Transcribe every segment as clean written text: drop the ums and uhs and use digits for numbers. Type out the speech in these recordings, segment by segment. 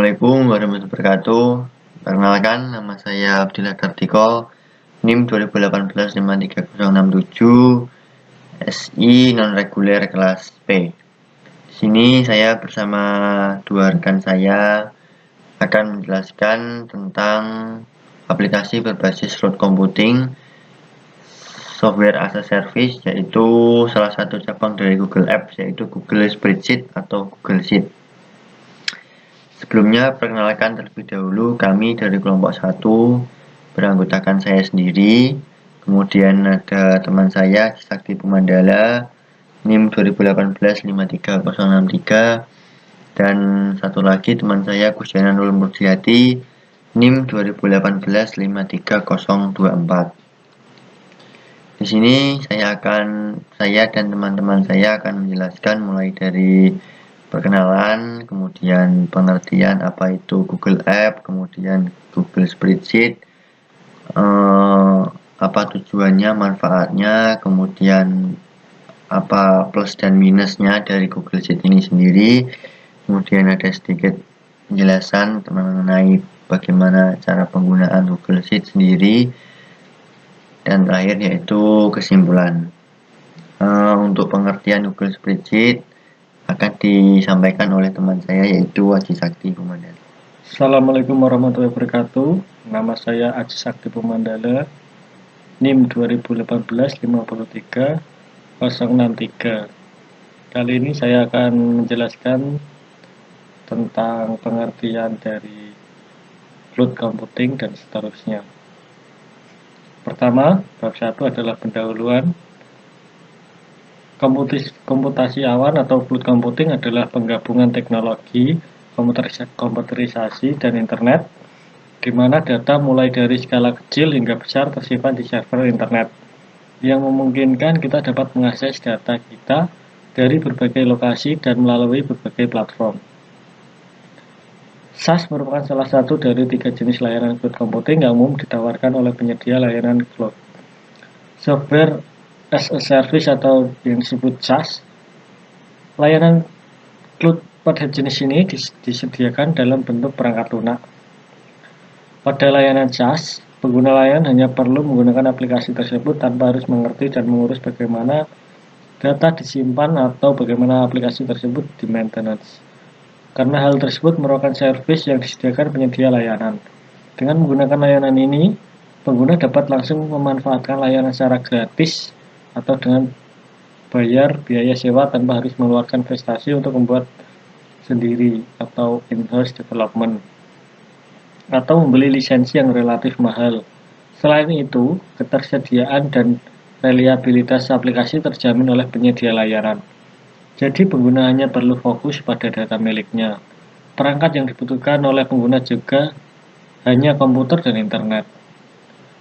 Assalamualaikum warahmatullahi wabarakatuh. Perkenalkan, nama saya Abdillah Kartiko, NIM 2018-53067, SI non-reguler kelas P. Di sini saya bersama dua rekan saya akan menjelaskan tentang aplikasi berbasis cloud computing, software as a service, yaitu salah satu cabang dari Google Apps, yaitu Google Spreadsheet atau Google Sheet. Sebelumnya, perkenalkan terlebih dahulu, kami dari kelompok 1 beranggotakan saya sendiri, kemudian ada teman saya Sakti Pemandala, NIM 2018-53063, dan satu lagi teman saya Kusjana Nurul Murjiati, NIM 2018-53024. Di sini saya dan teman-teman saya akan menjelaskan mulai dari perkenalan, kemudian pengertian apa itu Google App, kemudian Google Spreadsheet, apa tujuannya, manfaatnya, kemudian apa plus dan minusnya dari Google Sheet ini sendiri, kemudian ada sedikit penjelasan mengenai bagaimana cara penggunaan Google Sheet sendiri, dan terakhir yaitu kesimpulan. Untuk pengertian Google Spreadsheet akan disampaikan oleh teman saya yaitu Aji Sakti Pemandala. Assalamualaikum warahmatullahi wabarakatuh. Nama saya Aji Sakti Pemandala, NIM 2018-53063. Kali ini saya akan menjelaskan tentang pengertian dari cloud computing dan seterusnya. Pertama, bab 1 adalah pendahuluan. Komputasi awan atau cloud computing adalah penggabungan teknologi komputerisasi dan internet, di mana data mulai dari skala kecil hingga besar tersimpan di server internet, yang memungkinkan kita dapat mengakses data kita dari berbagai lokasi dan melalui berbagai platform. SaaS merupakan salah satu dari 3 jenis layanan cloud computing yang umum ditawarkan oleh penyedia layanan cloud. Software as a service atau yang disebut SaaS, layanan cloud pada jenis ini disediakan dalam bentuk perangkat lunak. Pada layanan SaaS, pengguna layanan hanya perlu menggunakan aplikasi tersebut tanpa harus mengerti dan mengurus bagaimana data disimpan atau bagaimana aplikasi tersebut di-maintenance. Karena hal tersebut merupakan service yang disediakan penyedia layanan. Dengan menggunakan layanan ini, pengguna dapat langsung memanfaatkan layanan secara gratis atau dengan bayar biaya sewa tanpa harus mengeluarkan investasi untuk membuat sendiri atau in-house development, atau membeli lisensi yang relatif mahal. Selain itu, ketersediaan dan reliabilitas aplikasi terjamin oleh penyedia layanan. Jadi pengguna hanya perlu fokus pada data miliknya. Perangkat yang dibutuhkan oleh pengguna juga hanya komputer dan internet.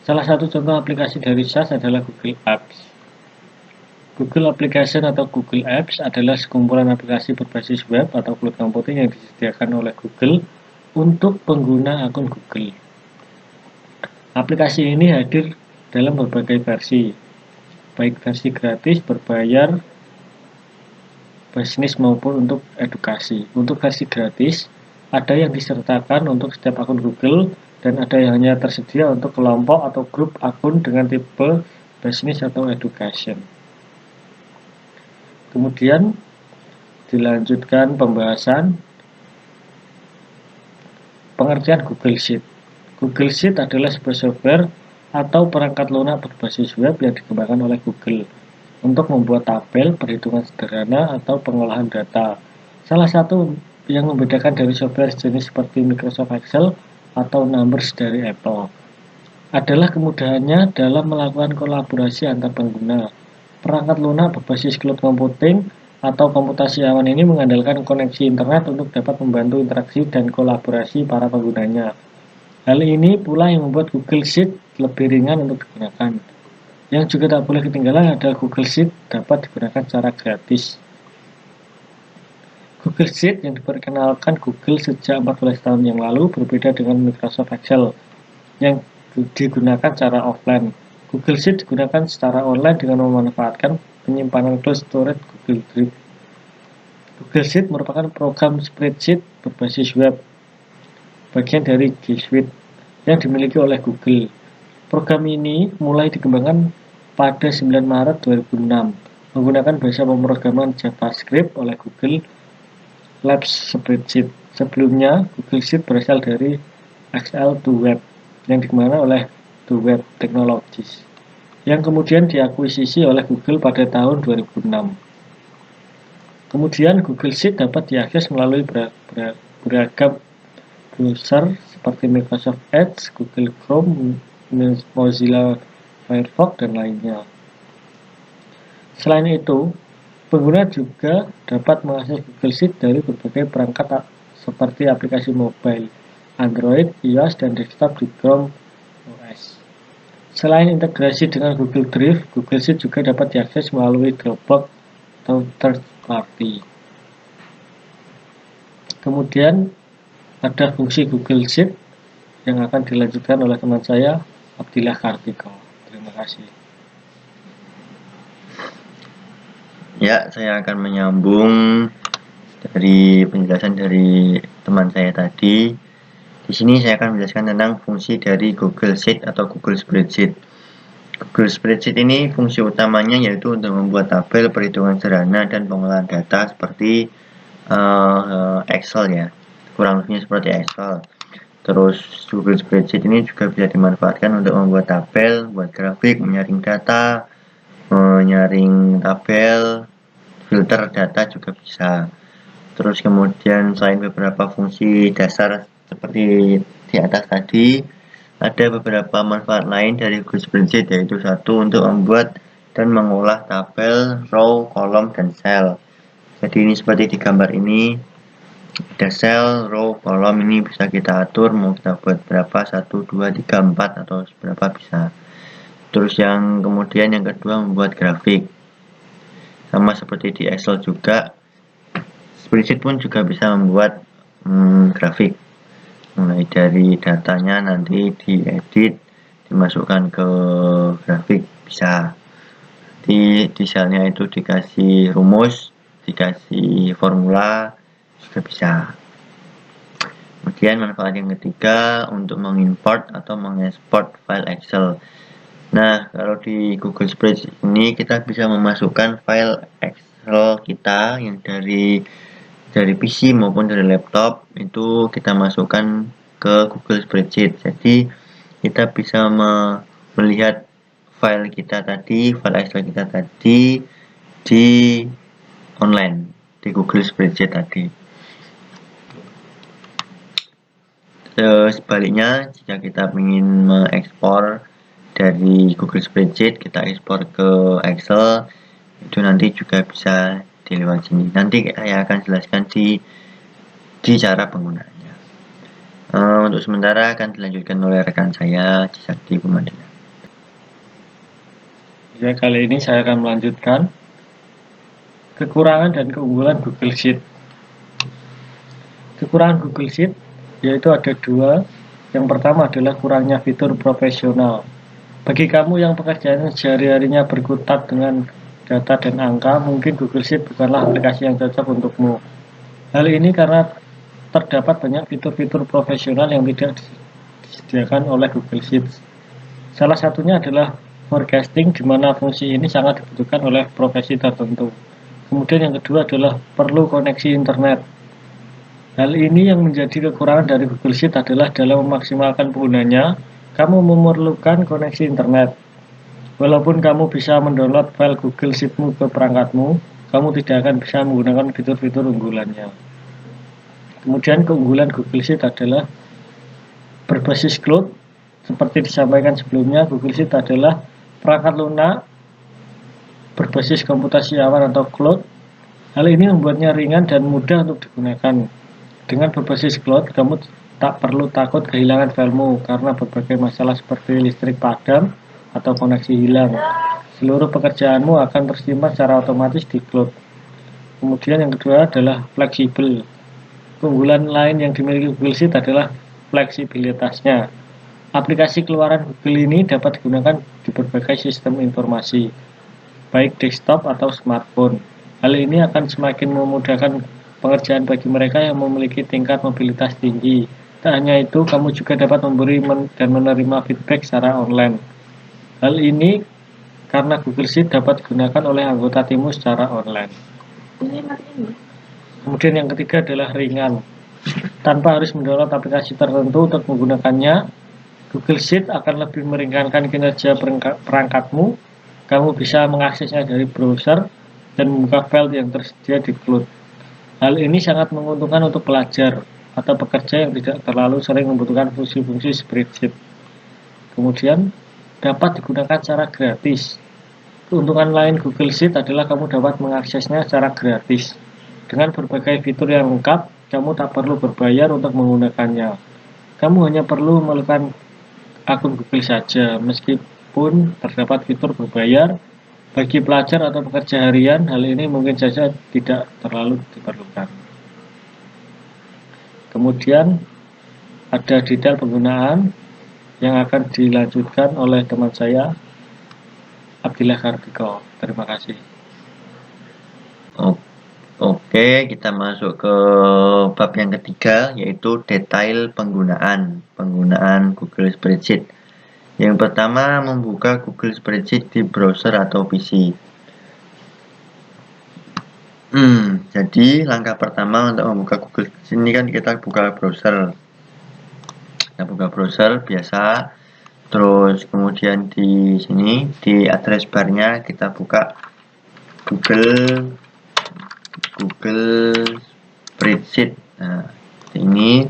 Salah satu contoh aplikasi dari SaaS adalah Google Apps. Google Application atau Google Apps adalah sekumpulan aplikasi berbasis web atau cloud computing yang disediakan oleh Google untuk pengguna akun Google. Aplikasi ini hadir dalam berbagai versi, baik versi gratis, berbayar, bisnis maupun untuk edukasi. Untuk versi gratis, ada yang disertakan untuk setiap akun Google dan ada yang hanya tersedia untuk kelompok atau grup akun dengan tipe bisnis atau education. Kemudian dilanjutkan pembahasan pengertian Google Sheet. Google Sheet adalah sebuah software atau perangkat lunak berbasis web yang dikembangkan oleh Google untuk membuat tabel, perhitungan sederhana, atau pengolahan data. Salah satu yang membedakan dari software jenis seperti Microsoft Excel atau Numbers dari Apple adalah kemudahannya dalam melakukan kolaborasi antar pengguna. Perangkat lunak berbasis cloud computing atau komputasi awan ini mengandalkan koneksi internet untuk dapat membantu interaksi dan kolaborasi para penggunanya. Hal ini pula yang membuat Google Sheet lebih ringan untuk digunakan. Yang juga tak boleh ketinggalan adalah Google Sheet dapat digunakan secara gratis. Google Sheet yang diperkenalkan Google sejak 14 tahun yang lalu berbeda dengan Microsoft Excel yang digunakan secara offline. Google Sheet digunakan secara online dengan memanfaatkan penyimpanan cloud storage Google Drive. Google Sheet merupakan program spreadsheet berbasis web bagian dari G Suite yang dimiliki oleh Google. Program ini mulai dikembangkan pada 9 Maret 2006 menggunakan bahasa pemrograman JavaScript oleh Google Labs Spreadsheet. Sebelumnya, Google Sheet berasal dari Excel to Web yang dikembangkan oleh To Web Technologies yang kemudian diakuisisi oleh Google pada tahun 2006. Kemudian Google Sheet dapat diakses melalui beragam browser seperti Microsoft Edge, Google Chrome, Mozilla Firefox, dan lainnya. Selain itu, pengguna juga dapat mengakses Google Sheet dari berbagai perangkat seperti aplikasi mobile, Android, iOS, dan desktop di Chrome OS. Selain integrasi dengan Google Drive, Google Sheet juga dapat diakses melalui Dropbox atau third party. Kemudian ada fungsi Google Sheet yang akan dilanjutkan oleh teman saya, Abdillah Kartiko. Terima kasih. Ya, saya akan menyambung dari penjelasan dari teman saya tadi. Di sini saya akan menjelaskan tentang fungsi dari Google Sheet atau Google Spreadsheet. Google Spreadsheet ini fungsi utamanya yaitu untuk membuat tabel, perhitungan sederhana, dan pengolahan data seperti Excel ya, kurang lebihnya seperti Excel. Terus Google Spreadsheet ini juga bisa dimanfaatkan untuk membuat tabel, buat grafik, menyaring data, menyaring tabel, filter data juga bisa. Terus kemudian selain beberapa fungsi dasar seperti di atas tadi, ada beberapa manfaat lain dari Google Spreadsheet, yaitu satu, untuk membuat dan mengolah tabel, row, kolom, dan sel. Jadi ini seperti di gambar ini, ada sel, row, kolom, ini bisa kita atur mau kita buat berapa, 1, 2, 3, 4 atau berapa bisa. Terus yang kemudian yang kedua, membuat grafik. Sama seperti di Excel juga, Spreadsheet pun juga bisa membuat grafik. Mulai dari datanya nanti diedit, dimasukkan ke grafik bisa. Di selnya itu dikasih rumus, dikasih formula, juga bisa. Kemudian manfaat yang ketiga, untuk mengimport atau mengekspor file Excel. Nah, kalau di Google Spreadsheet ini kita bisa memasukkan file Excel kita yang dari PC maupun dari laptop, itu kita masukkan ke Google Spreadsheet. Jadi kita bisa melihat file kita tadi, file Excel kita tadi di online, di Google Spreadsheet tadi. Sebaliknya, jika kita ingin mengekspor dari Google Spreadsheet, kita ekspor ke Excel, itu nanti juga bisa di lewat sini. Nanti saya akan jelaskan di cara penggunaannya. Untuk sementara akan dilanjutkan oleh rekan saya, Cisakti Pemadina. Ya, kali ini saya akan melanjutkan kekurangan dan keunggulan Google Sheet. Kekurangan Google Sheet yaitu ada dua. Yang pertama adalah kurangnya fitur profesional. Bagi kamu yang pekerjaan sehari-harinya berkutat dengan data dan angka, mungkin Google Sheet bukanlah aplikasi yang cocok untukmu. Hal ini karena terdapat banyak fitur-fitur profesional yang tidak disediakan oleh Google Sheets. Salah satunya adalah forecasting, di mana fungsi ini sangat dibutuhkan oleh profesi tertentu. Kemudian yang kedua adalah perlu koneksi internet. Hal ini yang menjadi kekurangan dari Google Sheet adalah dalam memaksimalkan penggunanya, kamu memerlukan koneksi internet. Walaupun kamu bisa mendownload file Google Sheet-mu ke perangkatmu, kamu tidak akan bisa menggunakan fitur-fitur unggulannya. Kemudian keunggulan Google Sheet adalah berbasis cloud. Seperti disampaikan sebelumnya, Google Sheet adalah perangkat lunak berbasis komputasi awan atau cloud. Hal ini membuatnya ringan dan mudah untuk digunakan. Dengan berbasis cloud, kamu tak perlu takut kehilangan filemu karena berbagai masalah seperti listrik padam atau koneksi hilang. Seluruh pekerjaanmu akan tersimpan secara otomatis di cloud. Kemudian yang kedua adalah fleksibel. Keunggulan lain yang dimiliki Google Sheet adalah fleksibilitasnya. Aplikasi keluaran Google ini dapat digunakan di berbagai sistem informasi, baik desktop atau smartphone. Hal ini akan semakin memudahkan pengerjaan bagi mereka yang memiliki tingkat mobilitas tinggi Tak hanya itu, kamu juga dapat memberi dan menerima feedback secara online. Hal ini karena Google Sheet dapat digunakan oleh anggota timmu secara online. Kemudian yang ketiga adalah ringan. Tanpa harus mendownload aplikasi tertentu untuk menggunakannya, Google Sheet akan lebih meringankan kinerja perangkatmu. Kamu bisa mengaksesnya dari browser dan membuka file yang tersedia di cloud. Hal ini sangat menguntungkan untuk pelajar atau pekerja yang tidak terlalu sering membutuhkan fungsi-fungsi spreadsheet. Kemudian, dapat digunakan secara gratis. Keuntungan lain Google Sheet adalah kamu dapat mengaksesnya secara gratis. Dengan berbagai fitur yang lengkap, kamu tak perlu berbayar untuk menggunakannya. Kamu hanya perlu memiliki akun Google saja, meskipun terdapat fitur berbayar. Bagi pelajar atau pekerja harian, hal ini mungkin saja tidak terlalu diperlukan. Kemudian, ada detail penggunaan yang akan dilanjutkan oleh teman saya, Abdillah Kartiko. Terima kasih. Oke, kita masuk ke bab yang ketiga, yaitu detail penggunaan Google Spreadsheet. Yang pertama, membuka Google Spreadsheet di browser atau PC. Jadi langkah pertama untuk membuka Google Spreadsheet ini kan kita buka browser. Kita buka browser biasa. Terus kemudian di sini di address barnya kita buka Google Spreadsheet. Nah, ini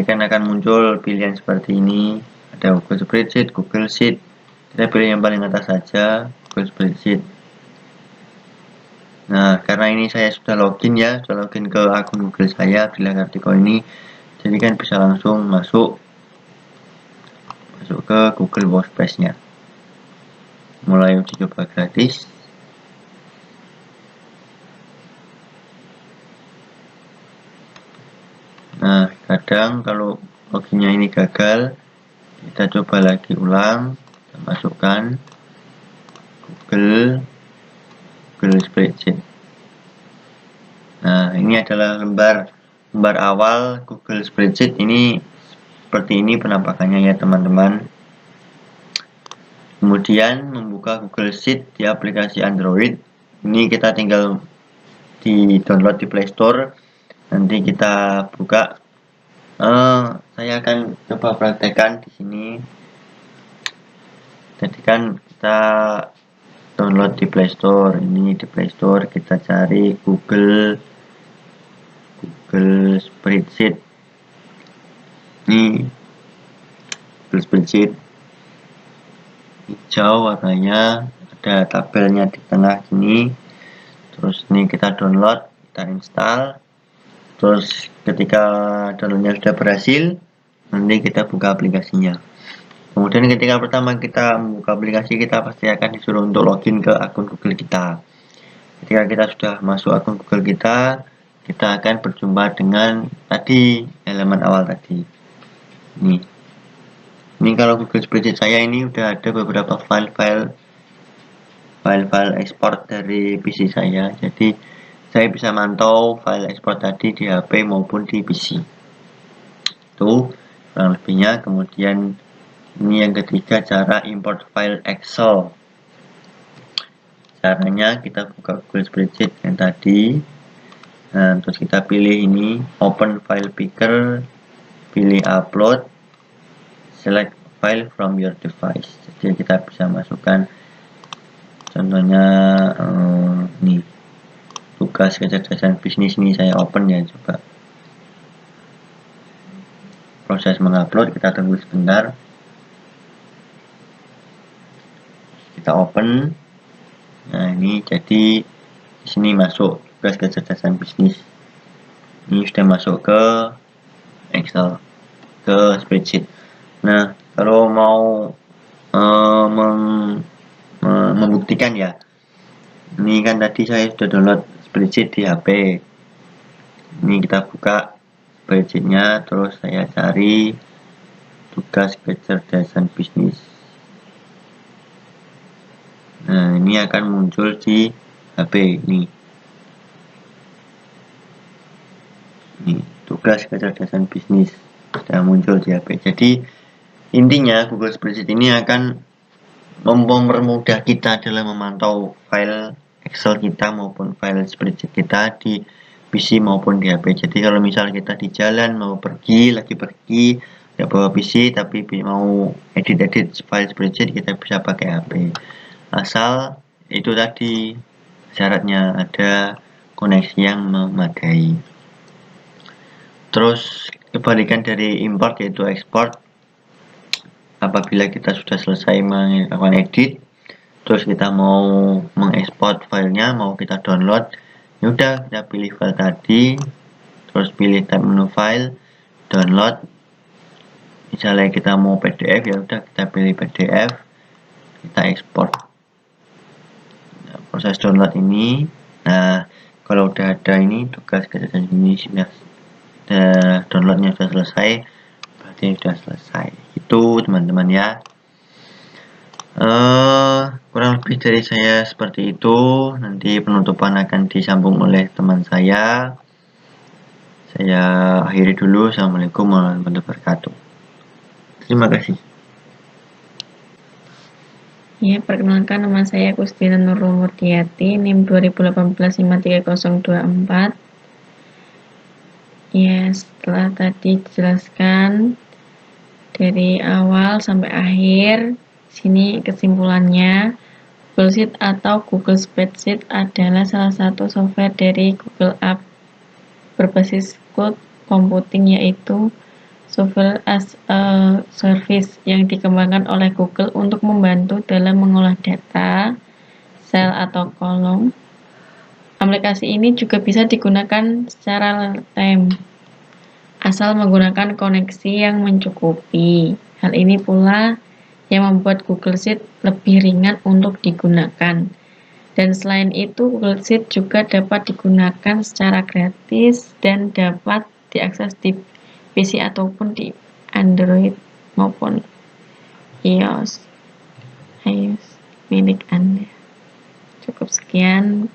kan akan muncul pilihan seperti ini. Ada Google Spreadsheet, Google Sheet. Kita pilih yang paling atas saja, Google Spreadsheet. Nah, karena ini saya sudah login ke akun Google saya, Abdillah Kartiko ini. Jadi kan bisa langsung masuk ke Google Workspace-nya. Mulai uji coba gratis. Nah, kadang kalau loginnya ini gagal, kita coba lagi ulang, kita masukkan Google Spreadsheet. Nah, ini adalah lembar awal Google Spreadsheet. Ini seperti ini penampakannya ya teman-teman. Kemudian membuka Google Sheet di aplikasi Android. Ini kita tinggal di download di Play Store. Nanti kita buka. Saya akan coba praktekkan di sini. Jadi kan kita download di Play Store. Ini di Play Store kita cari Google Spreadsheet. Ini Google Spreadsheet hijau warnanya, ada tabelnya di tengah sini. Terus ini kita download, kita install. Terus ketika downloadnya sudah berhasil, nanti kita buka aplikasinya. Kemudian ketika pertama kita membuka aplikasi, kita pasti akan disuruh untuk login ke akun Google kita. Ketika kita sudah masuk akun Google kita akan berjumpa dengan tadi halaman awal tadi. Ini kalau Google Spreadsheet saya ini udah ada beberapa file ekspor dari PC saya. Jadi saya bisa mantau file ekspor tadi di HP maupun di PC. Itu kurang lebihnya. Kemudian ini yang ketiga, cara import file Excel. Caranya kita buka Google Spreadsheet yang tadi. Nah, terus kita pilih ini open file picker, pilih upload, select file from your device. Jadi kita bisa masukkan contohnya nih tugas kecerdasan bisnis ini saya open ya, coba proses mengupload, kita tunggu sebentar, kita open. Nah, ini jadi di sini masuk tugas kecerdasan bisnis, ini sudah masuk ke Excel, ke spreadsheet. Nah, kalau mau membuktikan ya, ini kan tadi saya sudah download spreadsheet di HP. Ini kita buka spreadsheetnya, terus saya cari tugas kecerdasan bisnis. Nah, ini akan muncul di HP ini. Ini tugas kecerdasan bisnis. sudah muncul di HP. Jadi intinya Google Spreadsheet ini akan mempermudah kita dalam memantau file Excel kita maupun file spreadsheet kita di PC maupun di HP. Jadi kalau misal kita di jalan mau pergi, nggak bawa PC tapi mau edit file spreadsheet, kita bisa pakai HP. Asal itu tadi syaratnya ada koneksi yang memadai. Terus kebalikan dari import yaitu export. Apabila kita sudah selesai melakukan edit, terus kita mau mengekspor filenya, mau kita download, ya udah kita pilih file tadi, terus pilih tab menu file, download. Misalnya kita mau PDF, ya udah kita pilih PDF, kita ekspor. Nah, proses download ini, nah kalau udah ada ini tugas kerja ini sudah downloadnya sudah selesai, berarti sudah selesai. Itu teman-teman ya. Kurang lebih dari saya seperti itu. Nanti penutupan akan disambung oleh teman saya. Saya akhiri dulu. Assalamualaikum warahmatullahi wabarakatuh. Terima kasih. Ya, perkenalkan nama saya Kustina Nurul Murdiati, NIM 2018-53024. Ya, setelah tadi dijelaskan dari awal sampai akhir, sini kesimpulannya, Google Sheet atau Google Spreadsheet adalah salah satu software dari Google Apps berbasis cloud computing, yaitu software as a service yang dikembangkan oleh Google untuk membantu dalam mengolah data, sel atau kolom. Aplikasi ini juga bisa digunakan secara real-time, asal menggunakan koneksi yang mencukupi. Hal ini pula yang membuat Google Sheet lebih ringan untuk digunakan. Dan selain itu, Google Sheet juga dapat digunakan secara gratis dan dapat diakses di PC ataupun di Android maupun iOS milik Anda. Cukup sekian.